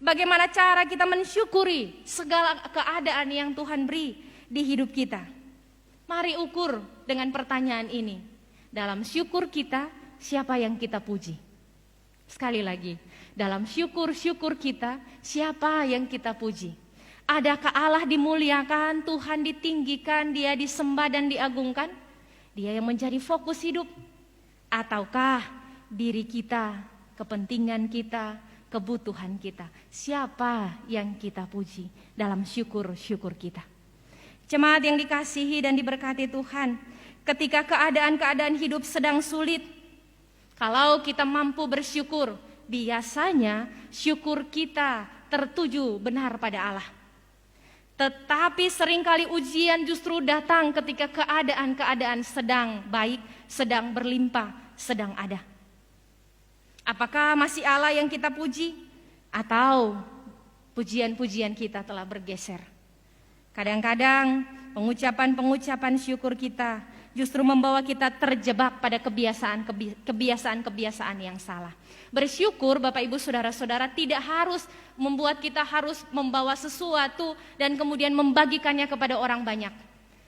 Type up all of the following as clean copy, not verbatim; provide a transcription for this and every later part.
Bagaimana cara kita mensyukuri segala keadaan yang Tuhan beri di hidup kita? Mari ukur dengan pertanyaan ini. Dalam syukur kita, siapa yang kita puji? Sekali lagi, dalam syukur kita, siapa yang kita puji? Adakah Allah dimuliakan, Tuhan ditinggikan, Dia disembah dan diagungkan? Dia yang menjadi fokus hidup? Ataukah diri kita, kepentingan kita, kebutuhan kita? Siapa yang kita puji dalam syukur kita? Jemaat yang dikasihi dan diberkati Tuhan, ketika keadaan-keadaan hidup sedang sulit, kalau kita mampu bersyukur, biasanya syukur kita tertuju benar pada Allah. Tetapi seringkali ujian justru datang ketika keadaan-keadaan sedang baik, sedang berlimpah, sedang ada. Apakah masih Allah yang kita puji? Atau pujian-pujian kita telah bergeser? Kadang-kadang pengucapan-pengucapan syukur kita justru membawa kita terjebak pada kebiasaan-kebiasaan yang salah. Bersyukur Bapak Ibu Saudara-saudara tidak harus membuat kita harus membawa sesuatu dan kemudian membagikannya kepada orang banyak.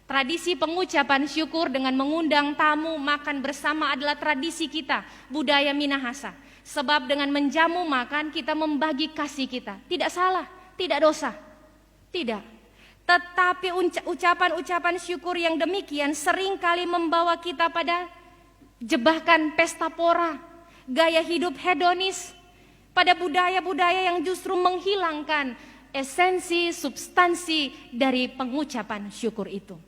Tradisi pengucapan syukur dengan mengundang tamu makan bersama adalah tradisi kita, budaya Minahasa. Sebab dengan menjamu makan kita membagi kasih kita. Tidak salah, tidak dosa. Tidak. Tetapi ucapan-ucapan syukur yang demikian seringkali membawa kita pada jebakan pesta pora, gaya hidup hedonis, pada budaya-budaya yang justru menghilangkan esensi, substansi dari pengucapan syukur itu.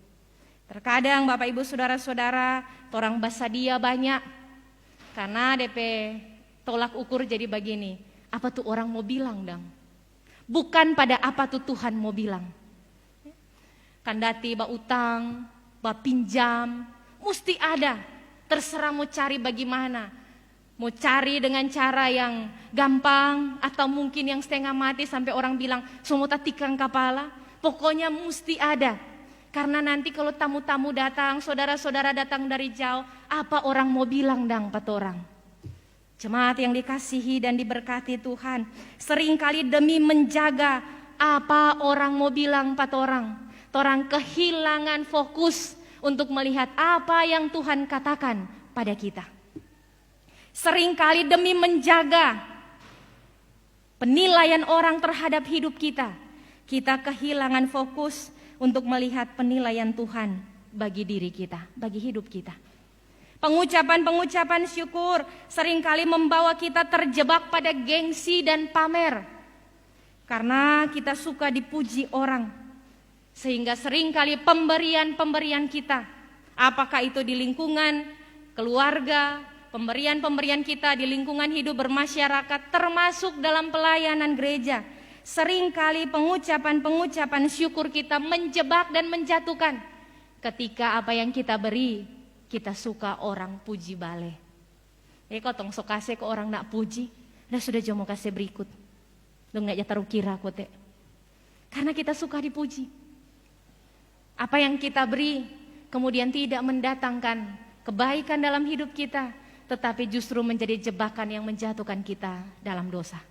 Terkadang Bapak Ibu Saudara-saudara, orang basadia banyak, karena DP tolak ukur jadi begini, apa tuh orang mau bilang dang? Bukan pada apa tuh Tuhan mau bilang. Kandati ba utang, ba pinjam, mesti ada. Terserah mau cari bagaimana. Mau cari dengan cara yang gampang atau mungkin yang setengah mati sampai orang bilang semua tikang kepala. Pokoknya mesti ada. Karena nanti kalau tamu-tamu datang, saudara-saudara datang dari jauh, apa orang mau bilang dang pat orang? Jemaat yang dikasihi dan diberkati Tuhan, seringkali demi menjaga apa orang mau bilang pat orang, orang kehilangan fokus untuk melihat apa yang Tuhan katakan pada kita. Seringkali demi menjaga penilaian orang terhadap hidup kita, kita kehilangan fokus untuk melihat penilaian Tuhan bagi diri kita, bagi hidup kita. Pengucapan-pengucapan syukur seringkali membawa kita terjebak pada gengsi dan pamer. Karena kita suka dipuji orang. Sehingga seringkali pemberian-pemberian kita, apakah itu di lingkungan keluarga, pemberian-pemberian kita di lingkungan hidup bermasyarakat, termasuk dalam pelayanan gereja, seringkali pengucapan-pengucapan syukur kita menjebak dan menjatuhkan. Ketika apa yang kita beri, kita suka orang puji bale. Kau tong sok kasih ke orang nak puji, dah sudah jomo kasih berikut. Dong nggak taruh kira aku teh. Karena kita suka dipuji. Apa yang kita beri kemudian tidak mendatangkan kebaikan dalam hidup kita, tetapi justru menjadi jebakan yang menjatuhkan kita dalam dosa.